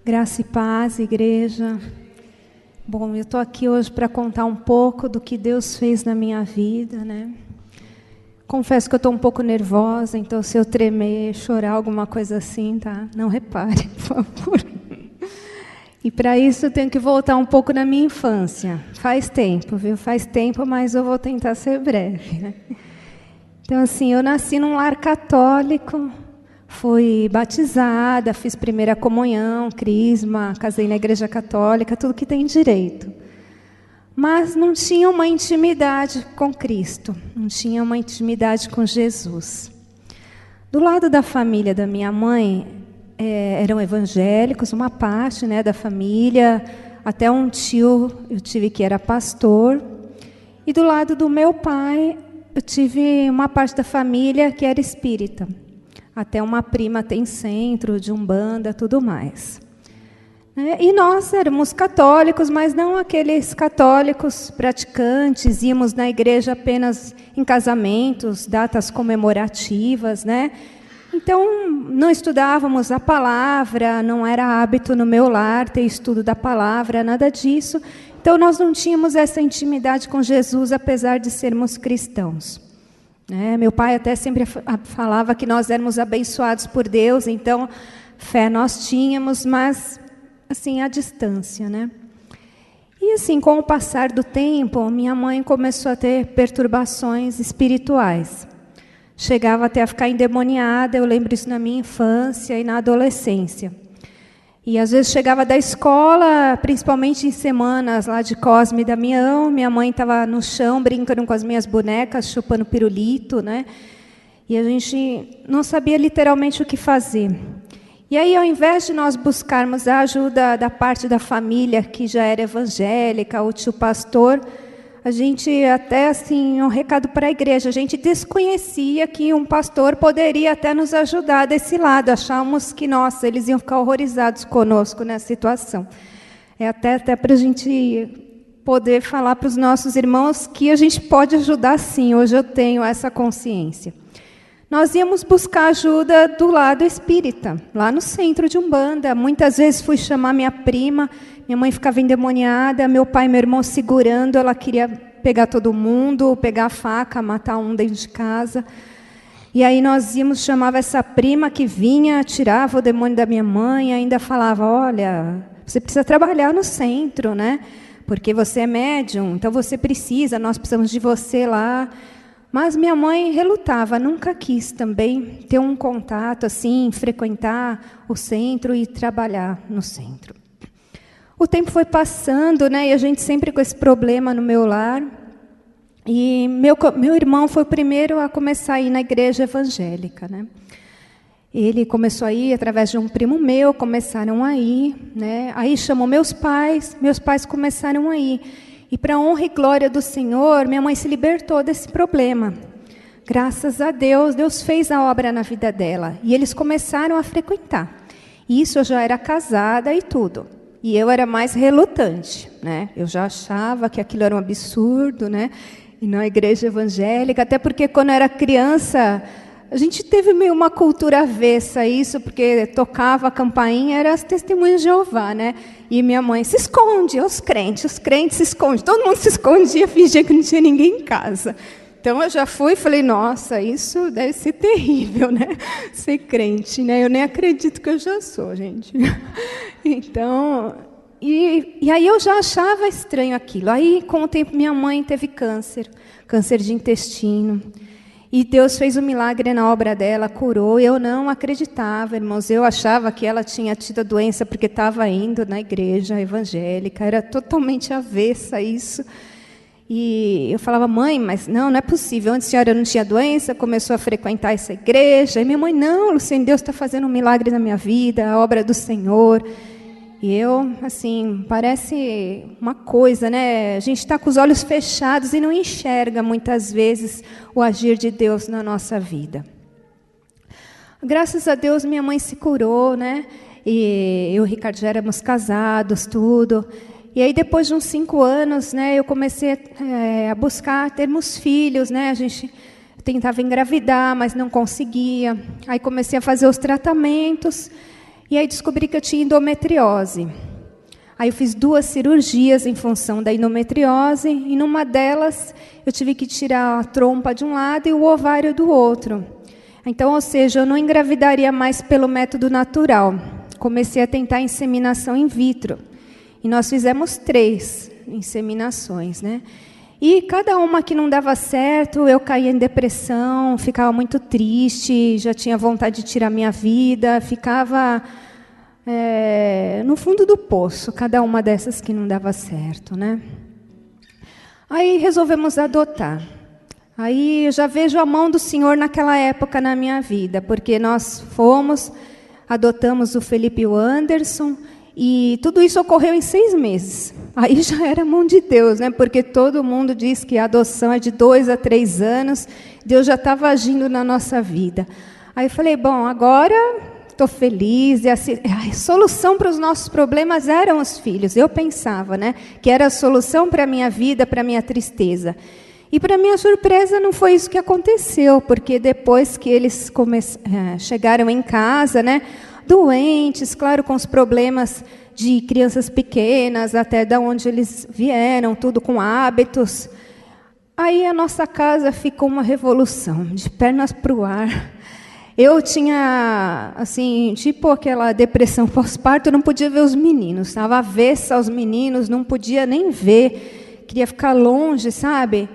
Graça e paz, igreja. Bom, eu estou aqui hoje para contar um pouco do que Deus fez na minha vida, né? Confesso que eu estou um pouco nervosa, então se eu tremer, chorar, alguma coisa assim, tá? Não repare, por favor. E para isso eu tenho que voltar um pouco na minha infância. Faz tempo, viu? Faz tempo, mas eu vou tentar ser breve, né? Então, assim, eu nasci num lar católico. Fui batizada, fiz primeira comunhão, crisma, casei na igreja católica, tudo que tem direito. Mas não tinha uma intimidade com Cristo, não tinha uma intimidade com Jesus. Do lado da família da minha mãe, eram evangélicos, uma parte, né, da família, até um tio eu tive que era pastor. E do lado do meu pai, eu tive uma parte da família que era espírita. Até uma prima tem centro de umbanda, tudo mais. E nós éramos católicos, mas não aqueles católicos praticantes, íamos na igreja apenas em casamentos, datas comemorativas, né? Então, não estudávamos a palavra, não era hábito no meu lar ter estudo da palavra, nada disso. Então, nós não tínhamos essa intimidade com Jesus, apesar de sermos cristãos. Meu pai até sempre falava que nós éramos abençoados por Deus, então fé nós tínhamos, mas assim, à distância, né? E assim, com o passar do tempo, minha mãe começou a ter perturbações espirituais. Chegava até a ficar endemoniada, eu lembro isso na minha infância e na adolescência. E às vezes chegava da escola, principalmente em semanas lá de Cosme e Damião, minha mãe estava no chão brincando com as minhas bonecas, chupando pirulito, né? E a gente não sabia literalmente o que fazer. E aí, ao invés de nós buscarmos a ajuda da parte da família que já era evangélica, o tio pastor, a gente até, assim, um recado para a igreja, a gente desconhecia que um pastor poderia até nos ajudar desse lado, achávamos que, nossa, eles iam ficar horrorizados conosco nessa situação. Até para a gente poder falar para os nossos irmãos que a gente pode ajudar sim, hoje eu tenho essa consciência. Nós íamos buscar ajuda do lado espírita, lá no centro de Umbanda. Muitas vezes fui chamar minha prima, minha mãe ficava endemoniada, meu pai e meu irmão segurando, ela queria pegar todo mundo, pegar a faca, matar um dentro de casa. E aí nós íamos, chamava essa prima que vinha, tirava o demônio da minha mãe, ainda falava, olha, você precisa trabalhar no centro, né? Porque você é médium, então você precisa, nós precisamos de você lá. Mas minha mãe relutava, nunca quis também ter um contato, assim, frequentar o centro e trabalhar no centro. O tempo foi passando, né, e a gente sempre com esse problema no meu lar. E meu irmão foi o primeiro a começar a ir na igreja evangélica, né? Ele começou a ir através de um primo meu, começaram a ir, né? Aí chamou meus pais começaram a ir. E para a honra e glória do Senhor, minha mãe se libertou desse problema. Graças a Deus, Deus fez a obra na vida dela. E eles começaram a frequentar. Isso eu já era casada e tudo. E eu era mais relutante, né? Eu já achava que aquilo era um absurdo, né? E na igreja evangélica, até porque quando eu era criança, a gente teve meio uma cultura avessa a isso, porque tocava a campainha, era as testemunhas de Jeová, né? E minha mãe se esconde, os crentes se escondem. Todo mundo se escondia, fingia que não tinha ninguém em casa. Então eu já fui e falei, nossa, isso deve ser terrível, né? Ser crente, né? Eu nem acredito que eu já sou, gente. Então, e aí eu já achava estranho aquilo. Aí, com o tempo, minha mãe teve câncer de intestino. E Deus fez um milagre na obra dela, curou. Eu não acreditava, irmãos. Eu achava que ela tinha tido a doença porque estava indo na igreja evangélica. Era totalmente avessa a isso. E eu falava, mãe, mas não é possível. Antes a senhora não tinha doença, começou a frequentar essa igreja. E minha mãe, não, Luciane, Deus está fazendo um milagre na minha vida, a obra do Senhor. E eu, assim, parece uma coisa, né? A gente está com os olhos fechados e não enxerga, muitas vezes, o agir de Deus na nossa vida. Graças a Deus, minha mãe se curou, né? E eu e o Ricardo já éramos casados, tudo. E aí, depois de uns 5 anos, né, eu comecei a buscar termos filhos, né? A gente tentava engravidar, mas não conseguia. Aí comecei a fazer os tratamentos. E aí descobri que eu tinha endometriose. Aí eu fiz 2 cirurgias em função da endometriose, e numa delas eu tive que tirar a trompa de um lado e o ovário do outro. Então, ou seja, eu não engravidaria mais pelo método natural. Comecei a tentar inseminação in vitro. E nós fizemos 3 inseminações, né? E cada uma que não dava certo, eu caía em depressão, ficava muito triste, já tinha vontade de tirar minha vida, ficava no fundo do poço, cada uma dessas que não dava certo, né? Aí resolvemos adotar. Aí eu já vejo a mão do Senhor naquela época na minha vida, porque nós adotamos o Felipe e o Anderson, e tudo isso ocorreu em 6 meses. Aí já era a mão de Deus, né? Porque todo mundo diz que a adoção é de 2 a 3 anos. Deus já estava agindo na nossa vida. Aí eu falei, bom, agora estou feliz. E a solução para os nossos problemas eram os filhos. Eu pensava, né? Que era a solução para a minha vida, para a minha tristeza. E, para minha surpresa, não foi isso que aconteceu. Porque depois que eles chegaram em casa, né? Doentes, claro, com os problemas de crianças pequenas, até de onde eles vieram, tudo com hábitos. Aí a nossa casa ficou uma revolução, de pernas para o ar. Eu tinha, assim, tipo aquela depressão pós-parto, eu não podia ver os meninos, estava avessa aos meninos, não podia nem ver, queria ficar longe, sabe?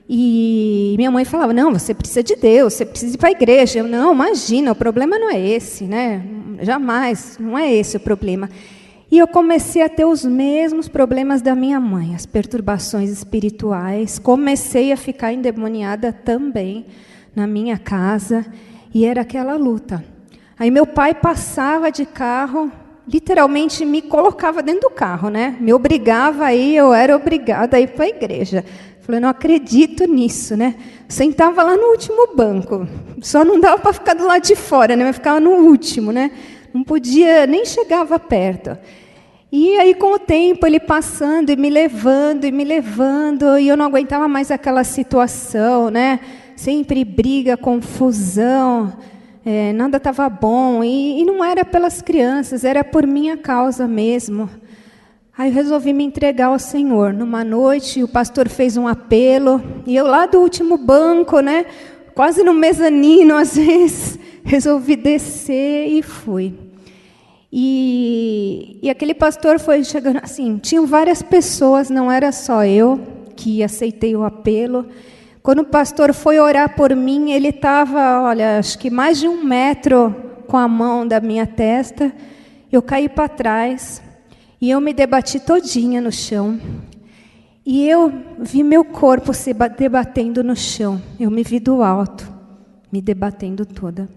E minha mãe falava, não, você precisa de Deus, você precisa ir para a igreja. Eu, não, imagina, o problema não é esse, né? Jamais, não é esse o problema. E eu comecei a ter os mesmos problemas da minha mãe, as perturbações espirituais. Comecei a ficar endemoniada também na minha casa, e era aquela luta. Aí meu pai passava de carro, literalmente me colocava dentro do carro, né? Me obrigava a ir, eu era obrigada a ir para a igreja. Falei, não acredito nisso, né? Sentava lá no último banco. Só não dava para ficar do lado de fora, né? Eu ficava no último, né? Não podia, nem chegava perto. E aí, com o tempo, ele passando e me levando, e eu não aguentava mais aquela situação, né? Sempre briga, confusão, nada estava bom. E não era pelas crianças, era por minha causa mesmo. Aí eu resolvi me entregar ao Senhor. Numa noite, o pastor fez um apelo, e eu lá do último banco, né, quase no mezanino, às vezes, resolvi descer e fui. E aquele pastor foi chegando, assim, tinham várias pessoas, não era só eu que aceitei o apelo. Quando o pastor foi orar por mim, ele estava, olha, acho que mais de 1 metro com a mão da minha testa. Eu caí para trás. E eu me debati todinha no chão. E eu vi meu corpo se debatendo no chão. Eu me vi do alto, me debatendo toda.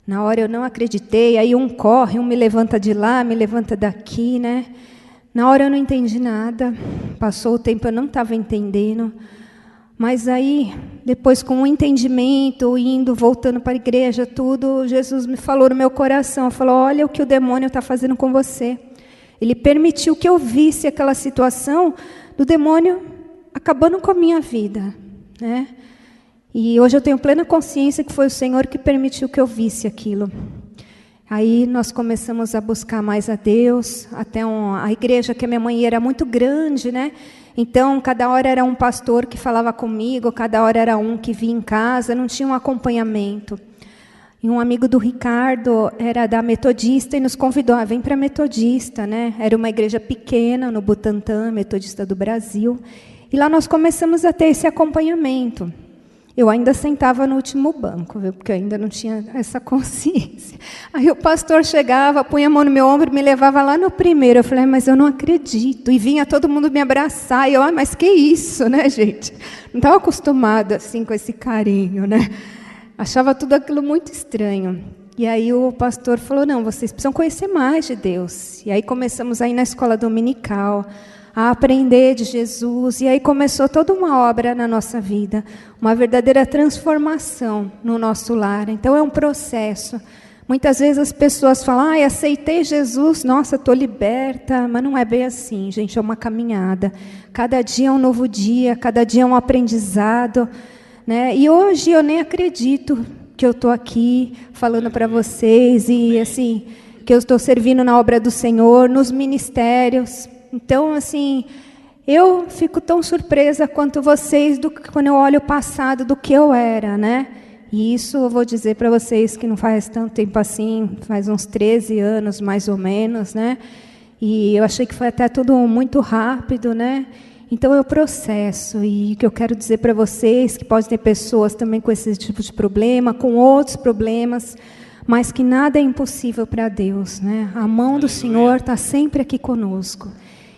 Na hora eu não acreditei. Aí um corre, um me levanta de lá, me levanta daqui, né? Na hora eu não entendi nada. Passou o tempo, eu não estava entendendo. Mas aí, depois com o entendimento, indo, voltando para a igreja, tudo, Jesus me falou no meu coração. Falou, olha o que o demônio está fazendo com você. Ele permitiu que eu visse aquela situação do demônio acabando com a minha vida, né? E hoje eu tenho plena consciência que foi o Senhor que permitiu que eu visse aquilo. Aí nós começamos a buscar mais a Deus, até a igreja que a minha mãe ia era muito grande, né? Então, cada hora era um pastor que falava comigo, cada hora era um que vinha em casa, não tinha um acompanhamento. E um amigo do Ricardo era da Metodista e nos convidou, vem para a Metodista, né? Era uma igreja pequena no Butantã, Metodista do Brasil. E lá nós começamos a ter esse acompanhamento. Eu ainda sentava no último banco, viu? Porque eu ainda não tinha essa consciência. Aí o pastor chegava, punha a mão no meu ombro e me levava lá no primeiro. Eu falei, mas eu não acredito. E vinha todo mundo me abraçar. E eu, mas que isso, né, gente? Não estava acostumada assim com esse carinho, né? Achava tudo aquilo muito estranho. E aí o pastor falou, não, vocês precisam conhecer mais de Deus. E aí começamos a ir na escola dominical, a aprender de Jesus. E aí começou toda uma obra na nossa vida, uma verdadeira transformação no nosso lar. Então é um processo. Muitas vezes as pessoas falam, aceitei Jesus, nossa, estou liberta. Mas não é bem assim, gente, é uma caminhada. Cada dia é um novo dia, cada dia é um aprendizado. Né? E hoje eu nem acredito que eu estou aqui falando para vocês e assim que eu estou servindo na obra do Senhor, nos ministérios. Então, assim, eu fico tão surpresa quanto vocês quando eu olho o passado do que eu era, né? E isso eu vou dizer para vocês que não faz tanto tempo assim, faz uns 13 anos mais ou menos, né? E eu achei que foi até tudo muito rápido, né? Então eu processo, e o que eu quero dizer para vocês, que pode ter pessoas também com esse tipo de problema, com outros problemas, mas que nada é impossível para Deus, né? A mão do Senhor está sempre aqui conosco.